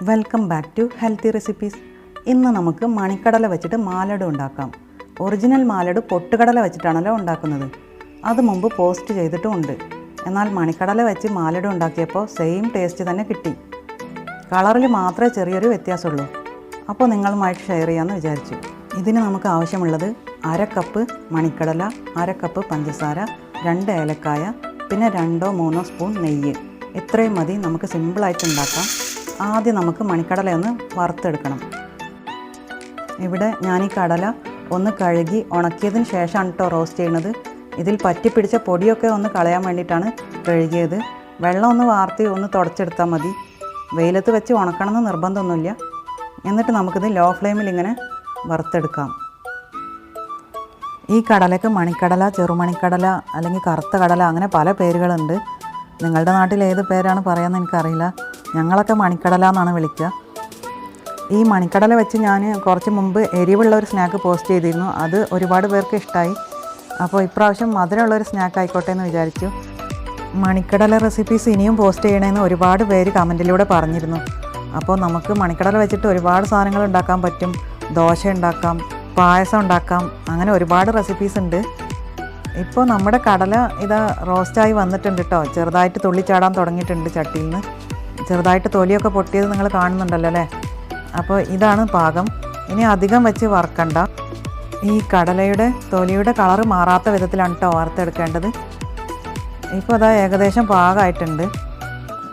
Welcome back to healthy recipes. ഇന്ന് നമുക്ക് മണിക്കടല വെച്ചിട്ട് മാലഡ് ഉണ്ടാക്കാം. ഒറിജിനൽ മാലഡ് പൊട്ടുകടല വെച്ചിട്ടാണല്ലോ ഉണ്ടാക്കുന്നത്. അത് മുമ്പ് പോസ്റ്റ് ചെയ്തിട്ടുമുണ്ട്. എന്നാൽ മണിക്കടല വെച്ച് മാലഡ് ഉണ്ടാക്കിയപ്പോൾ സെയിം ടേസ്റ്റ് തന്നെ കിട്ടി. കളറിൽ മാത്രമേ ചെറിയൊരു വ്യത്യാസമുള്ളൂ. അപ്പോൾ നിങ്ങളുമായിട്ട് ഷെയർ ചെയ്യാമെന്ന് വിചാരിച്ചു. ഇതിന് നമുക്ക് ആവശ്യമുള്ളത് 1/2 കപ്പ് മണിക്കടല, 1/2 കപ്പ് പഞ്ചസാര, 2 ഏലക്കായ, പിന്നെ 2-3 സ്പൂൺ നെയ്യ്. ഇത്രയും മതി. നമുക്ക് സിമ്പിളായിട്ട് ഉണ്ടാക്കാം. ആദ്യം നമുക്ക് മണിക്കടലയൊന്ന് വറുത്തെടുക്കണം. ഇവിടെ ഞാൻ ഈ കടല ഒന്ന് കഴുകി ഉണക്കിയതിന് ശേഷമാണ് കേട്ടോ റോസ്റ്റ് ചെയ്യുന്നത്. ഇതിൽ പറ്റിപ്പിടിച്ച പൊടിയൊക്കെ ഒന്ന് കളയാൻ വേണ്ടിയിട്ടാണ് കഴുകിയത്. വെള്ളം ഒന്ന് വാർത്തി ഒന്ന് തുടച്ചെടുത്താൽ മതി. വെയിലത്ത് വെച്ച് ഉണക്കണമെന്ന് നിർബന്ധമൊന്നുമില്ല. എന്നിട്ട് നമുക്കിത് ലോ ഫ്ലെയിമിൽ ഇങ്ങനെ വറുത്തെടുക്കാം. ഈ കടലയ്ക്ക് മണിക്കടല, ചെറുമണിക്കടല അല്ലെങ്കിൽ കറുത്ത കടല അങ്ങനെ പല പേരുകളുണ്ട്. നിങ്ങളുടെ നാട്ടിൽ ഏത് പേരാണ് പറയാമെന്ന് എനിക്കറിയില്ല. ഞങ്ങളൊക്കെ മണിക്കടല എന്നാണ് വിളിക്കുക. ഈ മണിക്കടല വെച്ച് ഞാൻ കുറച്ച് മുമ്പ് എരിവുള്ള ഒരു സ്നാക്ക് പോസ്റ്റ് ചെയ്തിരുന്നു. അത് ഒരുപാട് പേർക്ക് ഇഷ്ടമായി. അപ്പോൾ ഇപ്രാവശ്യം മധുരമുള്ളൊരു സ്നാക്ക് ആയിക്കോട്ടെ എന്ന് വിചാരിച്ചു. മണിക്കടല റെസിപ്പീസ് ഇനിയും പോസ്റ്റ് ചെയ്യണമെന്ന് ഒരുപാട് പേര് കമൻറ്റിലൂടെ പറഞ്ഞിരുന്നു. അപ്പോൾ നമുക്ക് മണിക്കടല വെച്ചിട്ട് ഒരുപാട് സാധനങ്ങൾ ഉണ്ടാക്കാൻ പറ്റും. ദോശ ഉണ്ടാക്കാം, പായസം ഉണ്ടാക്കാം, അങ്ങനെ ഒരുപാട് റെസിപ്പീസ് ഉണ്ട്. ഇപ്പോൾ നമ്മുടെ കടല ഇതാ റോസ്റ്റായി വന്നിട്ടുണ്ട് കേട്ടോ. ചെറുതായിട്ട് തുള്ളിച്ചാടാൻ തുടങ്ങിയിട്ടുണ്ട് ചട്ടിയിൽ നിന്ന്. ചെറുതായിട്ട് തൊലിയൊക്കെ പൊട്ടിയത് നിങ്ങൾ കാണുന്നുണ്ടല്ലോ അല്ലേ. അപ്പോൾ ഇതാണ് പാകം. ഇനി അധികം വെച്ച് വറുക്കണ്ട. ഈ കടലയുടെ തൊലിയുടെ കളറ് മാറാത്ത വിധത്തിലാണ് കേട്ടോ വറുത്തെടുക്കേണ്ടത്. ഇപ്പോൾ അതാ ഏകദേശം പാകമായിട്ടുണ്ട്.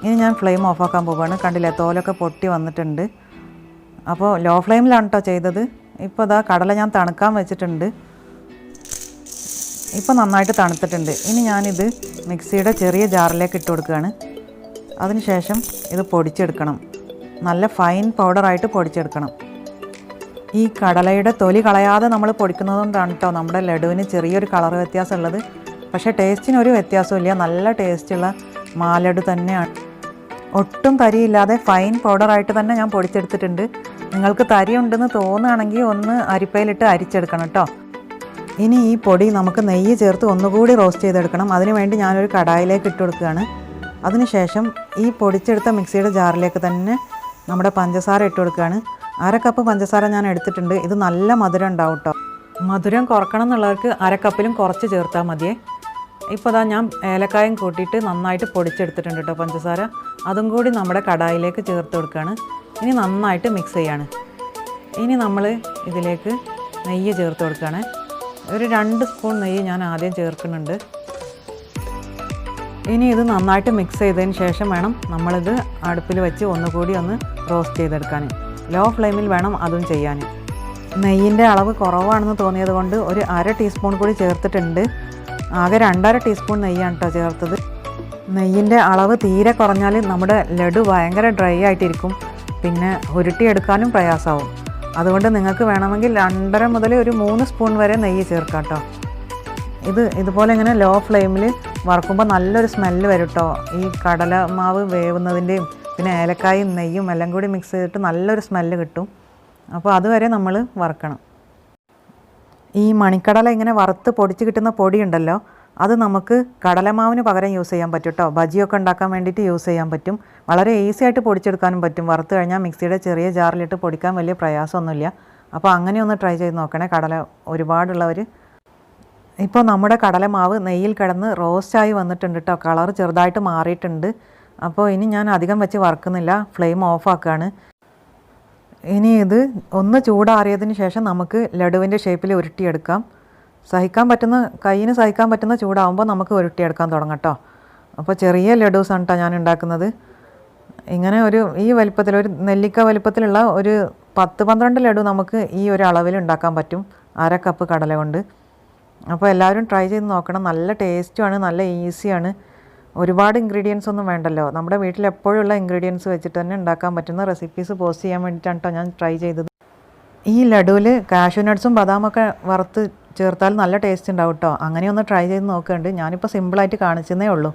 ഇനി ഞാൻ ഫ്ലെയിം ഓഫാക്കാൻ പോവുകയാണ്. കണ്ടില്ലേ, തോലൊക്കെ പൊട്ടി വന്നിട്ടുണ്ട്. അപ്പോൾ ലോ ഫ്ലെയിമിലാണ് കേട്ടോ ചെയ്തത്. ഇപ്പോൾ അതാ കടല ഞാൻ തണുക്കാൻ വെച്ചിട്ടുണ്ട്. ഇപ്പോൾ നന്നായിട്ട് തണുത്തിട്ടുണ്ട്. ഇനി ഞാനിത് മിക്സിയുടെ ചെറിയ ജാറിലേക്ക് ഇട്ട് കൊടുക്കുകയാണ്. അതിനുശേഷം ഇത് പൊടിച്ചെടുക്കണം. നല്ല ഫൈൻ പൗഡറായിട്ട് പൊടിച്ചെടുക്കണം. ഈ കടലയുടെ തൊലി കളയാതെ നമ്മൾ പൊടിക്കുന്നതുകൊണ്ടാണ് കേട്ടോ നമ്മുടെ ലഡുവിന് ചെറിയൊരു കളർ വ്യത്യാസമുള്ളത്. പക്ഷേ ടേസ്റ്റിനൊരു വ്യത്യാസമില്ല. നല്ല ടേസ്റ്റുള്ള മാലഡു തന്നെയാണ്. ഒട്ടും തരിയില്ലാതെ ഫൈൻ പൗഡറായിട്ട് തന്നെ ഞാൻ പൊടിച്ചെടുത്തിട്ടുണ്ട്. നിങ്ങൾക്ക് തരി ഉണ്ടെന്ന് തോന്നുകയാണെങ്കിൽ ഒന്ന് അരിപ്പയിലിട്ട് അരിച്ചെടുക്കണം കേട്ടോ. ഇനി ഈ പൊടി നമുക്ക് നെയ്യ് ചേർത്ത് ഒന്നുകൂടി റോസ്റ്റ് ചെയ്തെടുക്കണം. അതിനുവേണ്ടി ഞാനൊരു കടായിലേക്ക് ഇട്ട് കൊടുക്കുകയാണ്. അതിനുശേഷം ഈ പൊടിച്ചെടുത്ത മിക്സിയുടെ ജാറിലേക്ക് തന്നെ നമ്മുടെ പഞ്ചസാര ഇട്ട് കൊടുക്കുകയാണ്. 1/2 കപ്പ് പഞ്ചസാര ഞാൻ എടുത്തിട്ടുണ്ട്. ഇത് നല്ല മധുരം ഉണ്ടാവും കേട്ടോ. മധുരം കുറക്കണം എന്നുള്ളവർക്ക് 1/2 കപ്പിലും കുറച്ച് ചേർത്താൽ മതിയേ. ഇപ്പോൾ അതാ ഞാൻ ഏലക്കായും കൂട്ടിയിട്ട് നന്നായിട്ട് പൊടിച്ചെടുത്തിട്ടുണ്ട് കേട്ടോ പഞ്ചസാര. അതും കൂടി നമ്മുടെ കടായിലേക്ക് ചേർത്ത് കൊടുക്കുകയാണ്. ഇനി നന്നായിട്ട് മിക്സ് ചെയ്യാണ്. ഇനി നമ്മൾ ഇതിലേക്ക് നെയ്യ് ചേർത്ത് കൊടുക്കുകയാണ്. ഒരു 2 സ്പൂൺ നെയ്യ് ഞാൻ ആദ്യം ചേർക്കുന്നുണ്ട്. ഇനി ഇത് നന്നായിട്ട് മിക്സ് ചെയ്തതിന് ശേഷം വേണം നമ്മളിത് അടുപ്പിൽ വെച്ച് ഒന്നുകൂടി ഒന്ന് റോസ്റ്റ് ചെയ്തെടുക്കാൻ. ലോ ഫ്ലെയിമിൽ വേണം അതും ചെയ്യാൻ. നെയ്യിൻ്റെ അളവ് കുറവാണെന്ന് തോന്നിയത് കൊണ്ട് ഒരു 1/2 ടീസ്പൂൺ കൂടി ചേർത്തിട്ടുണ്ട്. ആകെ 2.5 ടീസ്പൂൺ നെയ്യാണ് കേട്ടോ ചേർത്തത്. നെയ്യിൻ്റെ അളവ് തീരെ കുറഞ്ഞാൽ നമ്മുടെ ലഡു ഭയങ്കര ഡ്രൈ ആയിട്ടിരിക്കും. പിന്നെ ഉരുട്ടിയെടുക്കാനും പ്രയാസമാവും. അതുകൊണ്ട് നിങ്ങൾക്ക് വേണമെങ്കിൽ 2.5 മുതൽ ഒരു 3 സ്പൂൺ വരെ നെയ്യ് ചേർക്കാം കേട്ടോ. ഇതുപോലെ ഇങ്ങനെ ലോ ഫ്ലെയിമിൽ വറുക്കുമ്പോൾ നല്ലൊരു സ്മെല്ല് വരും കേട്ടോ. ഈ കടല മാവ് വേവുന്നതിൻ്റെയും പിന്നെ ഏലക്കായും നെയ്യും എല്ലാം കൂടി മിക്സ് ചെയ്തിട്ട് നല്ലൊരു സ്മെല്ല് കിട്ടും. അപ്പോൾ അതുവരെ നമ്മൾ വറുക്കണം. ഈ മണിക്കടല ഇങ്ങനെ വറുത്ത് പൊടിച്ച് കിട്ടുന്ന പൊടി ഉണ്ടല്ലോ, അത് നമുക്ക് കടലമാവിന് പകരം യൂസ് ചെയ്യാൻ പറ്റും കേട്ടോ. ബജിയൊക്കെ ഉണ്ടാക്കാൻ വേണ്ടിയിട്ട് യൂസ് ചെയ്യാൻ പറ്റും. വളരെ ഈസി ആയിട്ട് പൊടിച്ചെടുക്കാനും പറ്റും. വറുത്ത് കഴിഞ്ഞാൽ മിക്സിയുടെ ചെറിയ ജാറിലിട്ട് പൊടിക്കാൻ വലിയ പ്രയാസമൊന്നുമില്ല. അപ്പോൾ അങ്ങനെ ഒന്ന് ട്രൈ ചെയ്ത് നോക്കണേ കടല ഒരുപാടുള്ളവർ. ഇപ്പോൾ നമ്മുടെ കടലമാവ് നെയ്യിൽ കിടന്ന് റോസ്റ്റായി വന്നിട്ടുണ്ട് കേട്ടോ. കളർ ചെറുതായിട്ട് മാറിയിട്ടുണ്ട്. അപ്പോൾ ഇനി ഞാൻ അധികം വെച്ച് വറുക്കുന്നില്ല. ഫ്ലെയിം ഓഫാക്കുകയാണ്. ഇനി ഇത് ഒന്ന് ചൂടാറിയതിന് ശേഷം നമുക്ക് ലഡുവിൻ്റെ ഷേപ്പിൽ ഉരുട്ടിയെടുക്കാം. കയ്യിന് സഹിക്കാൻ പറ്റുന്ന ചൂടാകുമ്പോൾ നമുക്ക് ഉരുട്ടിയെടുക്കാൻ തുടങ്ങാം കേട്ടോ. അപ്പോൾ ചെറിയ ലഡൂസാണ് കേട്ടോ ഞാൻ ഉണ്ടാക്കുന്നത്. ഇങ്ങനെ ഈ വലിപ്പത്തിൽ ഒരു നെല്ലിക്ക വലിപ്പത്തിലുള്ള ഒരു 10-12 ലഡു നമുക്ക് ഈ ഒരു അളവിൽ ഉണ്ടാക്കാൻ പറ്റും 1/2 കപ്പ് കടല കൊണ്ട്. അപ്പോൾ എല്ലാവരും ട്രൈ ചെയ്ത് നോക്കണം. നല്ല ടേസ്റ്റുമാണ്, നല്ല ഈസിയാണ്. ഒരുപാട് ഇൻഗ്രീഡിയൻസ് ഒന്നും വേണ്ടല്ലോ. നമ്മുടെ വീട്ടിൽ എപ്പോഴുള്ള ഇൻഗ്രീഡിയൻസ് വെച്ചിട്ട് തന്നെ ഉണ്ടാക്കാൻ പറ്റുന്ന റെസിപ്പീസ് പോസ്റ്റ് ചെയ്യാൻ വേണ്ടിയിട്ടാണ് കേട്ടോ ഞാൻ ട്രൈ ചെയ്തത്. ഈ ലഡുവിൽ കാഷ്യൂ നട്ട്സും ബദാമൊക്കെ വറുത്ത് ചേർത്താൽ നല്ല ടേസ്റ്റ് ഉണ്ടാവും കേട്ടോ. അങ്ങനെയൊന്ന് ട്രൈ ചെയ്ത് നോക്കുന്നുണ്ട്. ഞാനിപ്പോൾ സിമ്പിളായിട്ട് കാണിച്ചതേ ഉള്ളൂ.